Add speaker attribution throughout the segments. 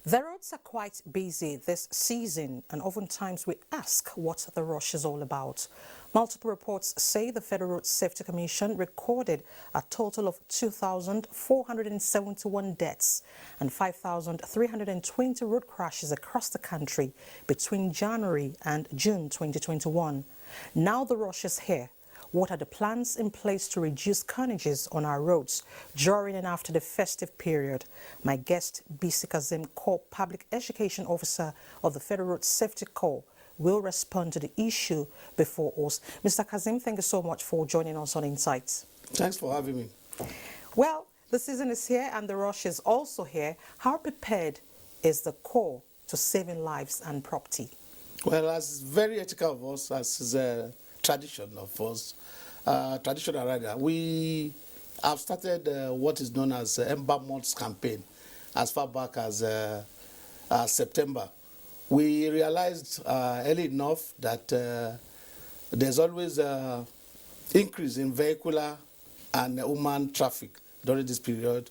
Speaker 1: The roads are quite busy this season, and oftentimes we ask what the rush is all about. Multiple reports say the Federal Road Safety Commission recorded a total of 2,471 deaths and 5,320 road crashes across the country between January and June 2021. Now the rush is here. What are the plans in place to reduce carnages on our roads during and after the festive period? My guest, Bisi Kazeem, Public Education Officer of the Federal Road Safety Corps, will respond to the issue before us. Mr. Kazeem, thank you so much for joining us on Insights.
Speaker 2: Thanks for having me.
Speaker 1: Well, the season is here and the rush is also here. How prepared is the Corps to saving lives and property?
Speaker 2: Well, as very ethical of us, as is a tradition of us, traditional rather, we have started what is known as Ember Month campaign as far back as September. We realized early enough that there's always an increase in vehicular and human traffic during this period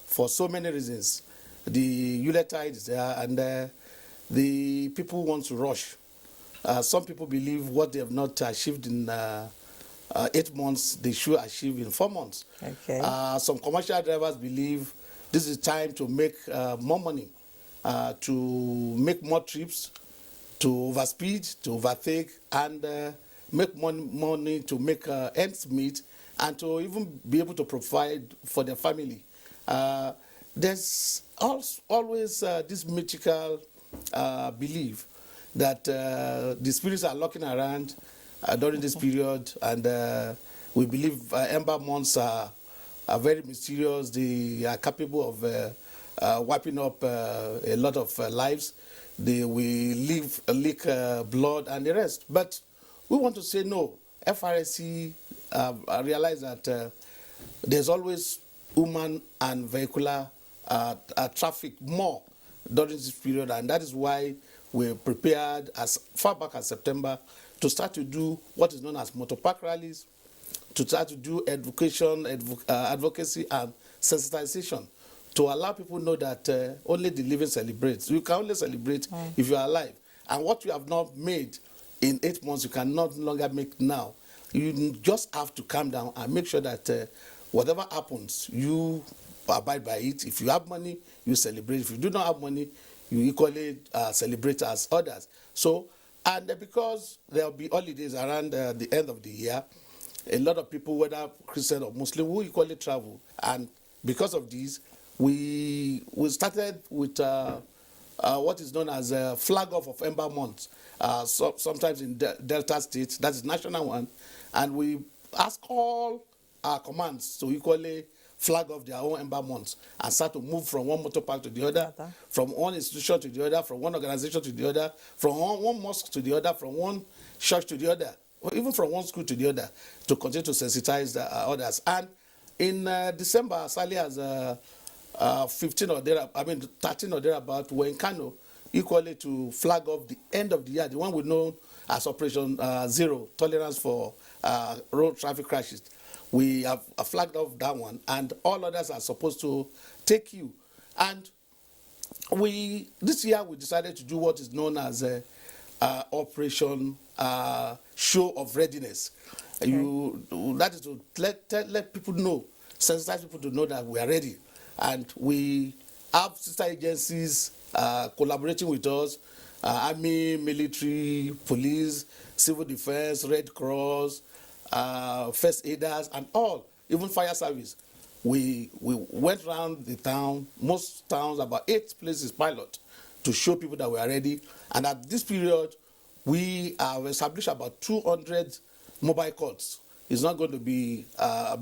Speaker 2: for so many reasons. The Yuletide is there, and the people want to rush. Some people believe what they have not achieved in 8 months, they should achieve in 4 months.
Speaker 1: Okay.
Speaker 2: Some commercial drivers believe this is time to make more money, to make more trips, to overspeed, to overtake, and make money to make ends meet, and to even be able to provide for their family. There's always this mythical belief that the spirits are lurking around during this period, and we believe Ember Months are very mysterious. They are capable of wiping up a lot of lives. They will leak blood and the rest. But we want to say no. FRSC realize that there's always human and vehicular traffic more during this period, and that is why we're prepared as far back as September to start to do what is known as motor park rallies, to start to do education, advocacy and sensitization, to allow people know that only the living celebrates. You can only celebrate if you are alive. And what you have not made in 8 months, you can no longer make now. You just have to calm down and make sure that whatever happens, you abide by it. If you have money, you celebrate. If you do not have money, you equally celebrate as others. So, and because there will be holidays around the end of the year, a lot of people, whether Christian or Muslim, will equally travel. And because of this, we started with what is known as a flag off of Ember Month. Sometimes in Delta State, that is national one, and we ask all our commands to equally flag off their own Ember Months and start to move from one motor park to the other, from one institution to the other, from one organization to the other, from one mosque to the other, from one church to the other, or even from one school to the other, to continue to sensitize the others. And in December, as early as 13 or thereabout, we're in Kano, equally to flag off the end of the year, the one we know as Operation Zero, Tolerance for Road Traffic Crashes. We have flagged off that one, and all others are supposed to take you. And this year we decided to do what is known as Operation Show of Readiness. Okay. That is to let people know, sensitize people to know that we are ready. And we have sister agencies collaborating with us, Army, military, police, civil defense, Red Cross, first aiders, and all, even fire service. We went around the town, most towns, about 8 places pilot, to show people that we are ready. And at this period, we have established about 200 mobile courts. It's not going to be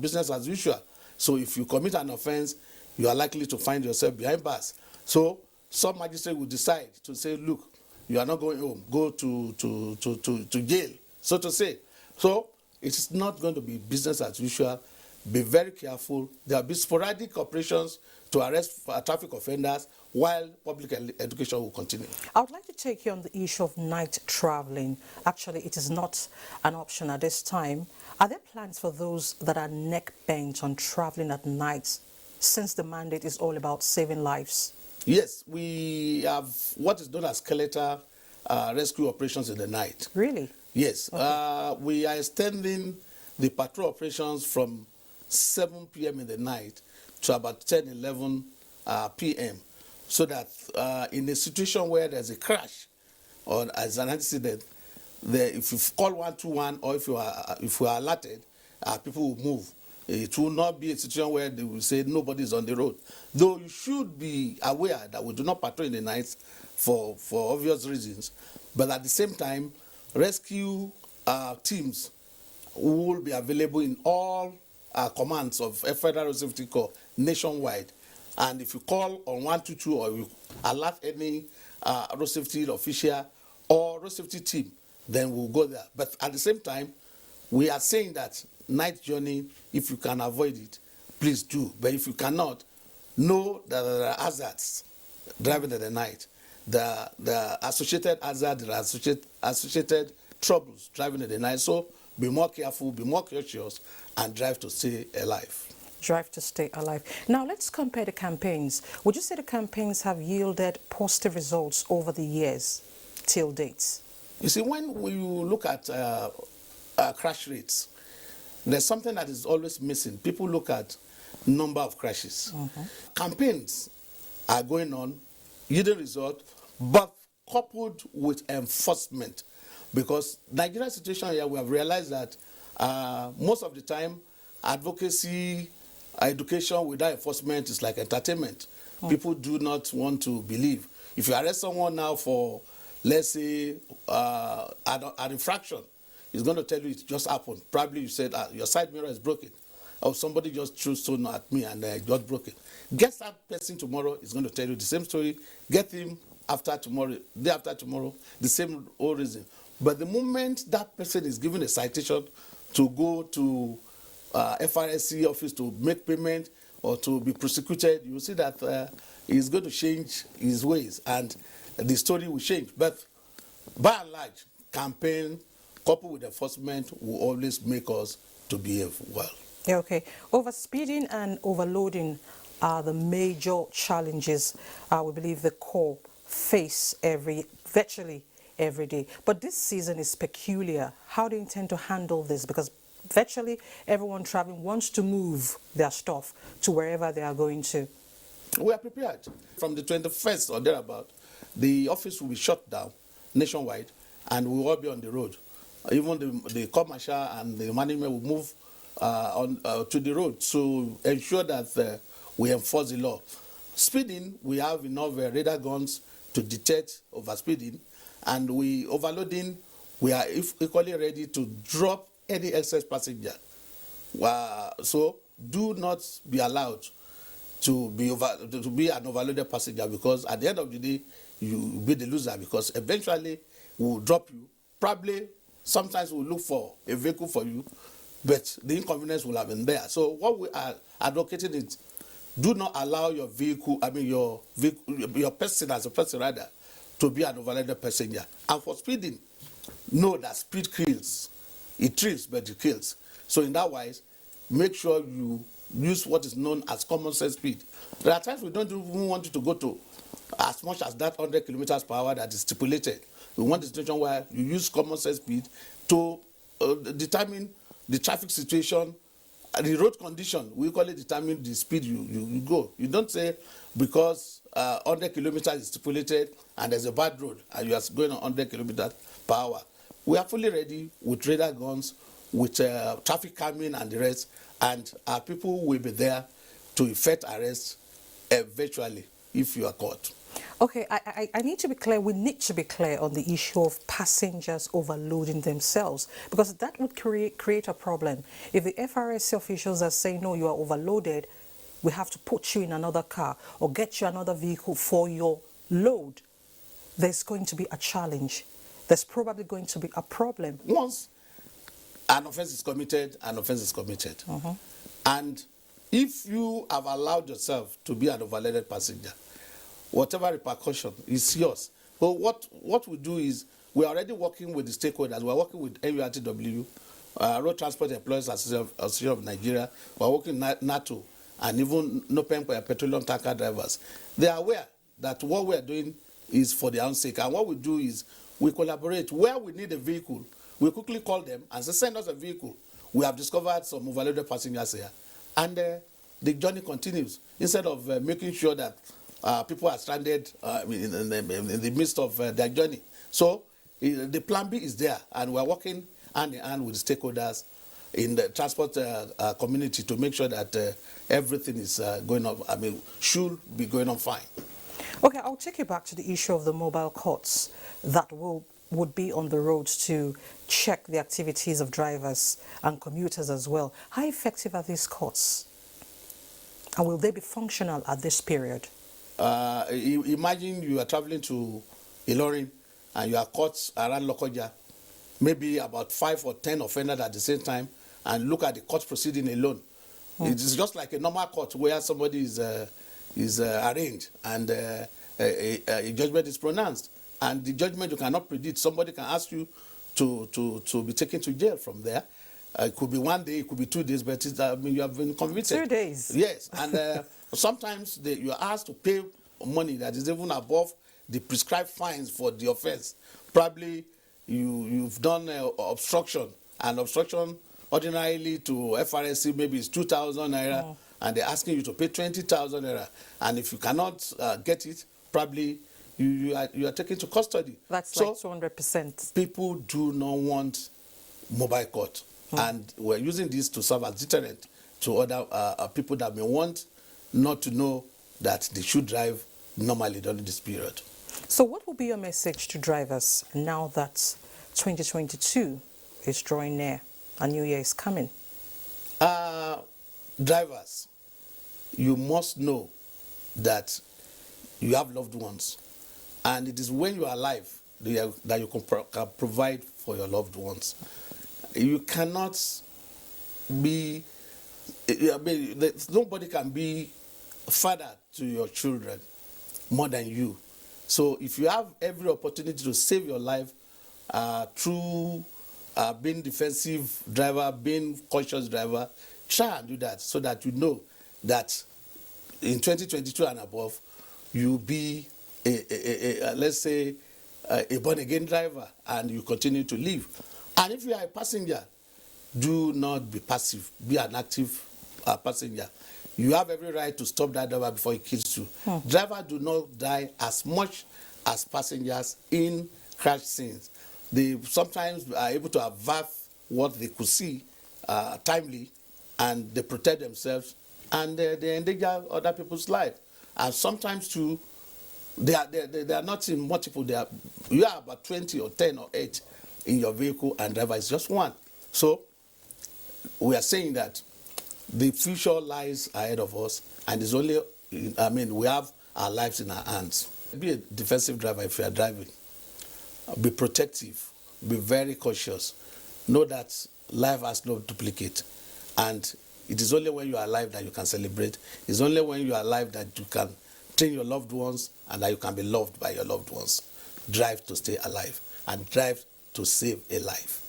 Speaker 2: business as usual. So if you commit an offense, you are likely to find yourself behind bars. So some magistrate will decide to say, look, you are not going home, go to jail, so to say. So it's not going to be business as usual. Be very careful. There will be sporadic operations to arrest traffic offenders while public education will continue.
Speaker 1: I would like to take you on the issue of night traveling. Actually, it is not an option at this time. Are there plans for those that are neck bent on traveling at night, since the mandate is all about saving lives?
Speaker 2: Yes, we have what is known as skeletal rescue operations in the night.
Speaker 1: Really?
Speaker 2: Yes,
Speaker 1: Okay.
Speaker 2: we are extending the patrol operations from 7 p.m. in the night to about 10, 11 p.m. so that in a situation where there's a crash or as an accident, if you call 121 or if you are alerted, people will move. It will not be a situation where they will say nobody is on the road. Though you should be aware that we do not patrol in the night for obvious reasons, but at the same time, rescue teams will be available in all commands of a Federal Road Safety Corps nationwide. And if you call on 122 or you alert any road safety official or road safety team, then we'll go there. But at the same time, we are saying that night journey, if you can avoid it, please do. But if you cannot, know that there are hazards driving in the night. The associated hazards, there are associated troubles driving in the night. So be more careful, be more cautious, and drive to stay alive.
Speaker 1: Drive to stay alive. Now let's compare the campaigns. Would you say the campaigns have yielded positive results over the years till date?
Speaker 2: You see, when we look at crash rates, there's something that is always missing. People look at number of crashes. Campaigns are going on, yielding result, but coupled with enforcement. Because Nigerian situation here, we have realized that most of the time, advocacy, education without enforcement is like entertainment. People do not want to believe. If you arrest someone now for, let's say, an infraction, it's going to tell you it just happened. Probably you said your side mirror is broken, or somebody just threw stone at me and it got broken. Get that person tomorrow, is going to tell you the same story. Get him after tomorrow, day after tomorrow, the same old reason. But the moment that person is given a citation to go to FRSC office to make payment or to be prosecuted, you will see that he's going to change his ways and the story will change. But by and large, campaign coupled with enforcement will always make us to behave well.
Speaker 1: Yeah, okay. Overspeeding and overloading are the major challenges we believe the Corps face virtually every day. But this season is peculiar. How do you intend to handle this? Because virtually everyone traveling wants to move their stuff to wherever they are going to.
Speaker 2: We are prepared. From the 21st or thereabout, the office will be shut down nationwide and we will all be on the road. Even the commercial and the management will move to the road to ensure that we enforce the law. Speeding, we have enough radar guns to detect overspeeding, and overloading, we are equally ready to drop any excess passenger. So do not be allowed to be an overloaded passenger, because at the end of the day, you will be the loser, because eventually we will drop you. Probably sometimes we'll look for a vehicle for you, but the inconvenience will have been there. So what we are advocating is, do not allow your vehicle, your person as a person rather, to be an overloaded passenger. And for speeding, know that speed kills. It thrills, but it kills. So in that wise, make sure you use what is known as common sense speed. There are times we don't even want you to go to as much as that 100 kilometers per hour that is stipulated. We want a situation where you use common sense speed to determine the traffic situation, the road condition. We call it determine the speed you go. You don't say because 100 kilometers is stipulated and there's a bad road and you are going on 100 kilometers per hour. We are fully ready with radar guns, with traffic calming and the rest, and our people will be there to effect arrests eventually if you are caught.
Speaker 1: Okay, I need to be clear. We need to be clear on the issue of passengers overloading themselves, because that would create a problem. If the FRSC officials are saying, no, you are overloaded, we have to put you in another car or get you another vehicle for your load, there's going to be a challenge. There's probably going to be a problem.
Speaker 2: Once an offense is committed, an offense is committed. And if you have allowed yourself to be an overloaded passenger, whatever repercussion is yours. But what we do is, we're already working with the stakeholders. We're working with NURTW, Road Transport Employees Association of Nigeria. We're working with NATO and even NOPEM Petroleum Tanker Drivers. They are aware that what we are doing is for their own sake. And what we do is we collaborate. Where we need a vehicle, we quickly call them and say, send us a vehicle. We have discovered some overloaded passengers here. And the journey continues. Instead of making sure that people are stranded in the midst of their journey. So the plan B is there, and we're working hand in hand with the stakeholders in the transport community to make sure that everything is going on, should be going on fine.
Speaker 1: Okay, I'll take you back to the issue of the mobile courts that would be on the roads to check the activities of drivers and commuters as well. How effective are these courts? And will they be functional at this period?
Speaker 2: Imagine you are traveling to Ilorin and you are caught around Lokoja, maybe about 5 or 10 offenders at the same time, and look at the court proceeding alone. It is just like a normal court where somebody is arraigned and a judgment is pronounced. And the judgment you cannot predict. Somebody can ask you to be taken to jail from there. It could be 1 day, it could be 2 days, but you have been convicted.
Speaker 1: 2 days.
Speaker 2: Yes, and sometimes you are asked to pay money that is even above the prescribed fines for the offense. Probably you've done obstruction, and obstruction ordinarily to FRSC maybe is 2,000 naira, and they're asking you to pay 20,000 naira. And if you cannot get it, probably you are taken to custody.
Speaker 1: That's like 200%.
Speaker 2: People do not want mobile court. And we're using this to serve as deterrent to other people that may want not to know that they should drive normally during this period.
Speaker 1: So what will be your message to drivers now that 2022 is drawing near and New Year is coming?
Speaker 2: Drivers, you must know that you have loved ones. And it is when you are alive that you can provide for your loved ones. You cannot be, nobody can be father to your children more than you. So if you have every opportunity to save your life through being defensive driver, being cautious driver, try and do that so that you know that in 2022 and above, you'll be let's say, a born-again driver and you continue to live. And if you are a passenger, do not be passive. Be an active passenger. You have every right to stop that driver before he kills you. Drivers do not die as much as passengers in crash scenes. They sometimes are able to avert what they could see timely, and they protect themselves, and they endanger other people's lives. And sometimes too, they are not in multiple. You are about 20 or 10 or 8 in your vehicle, and driver is just one. So we are saying that the future lies ahead of us, and it's only, we have our lives in our hands. Be a defensive driver if you are driving. Be protective. Be very cautious. Know that life has no duplicate, and it is only when you are alive that you can celebrate. It's only when you are alive that you can train your loved ones and that you can be loved by your loved ones. Drive to stay alive, and drive to save a life.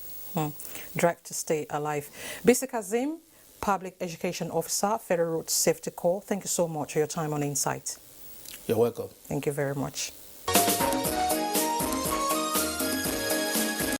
Speaker 1: Drive to stay alive. Bisi Kazeem, Public Education Officer, Federal Road Safety Corps. Thank you so much for your time on Insight.
Speaker 2: You're welcome.
Speaker 1: Thank you very much.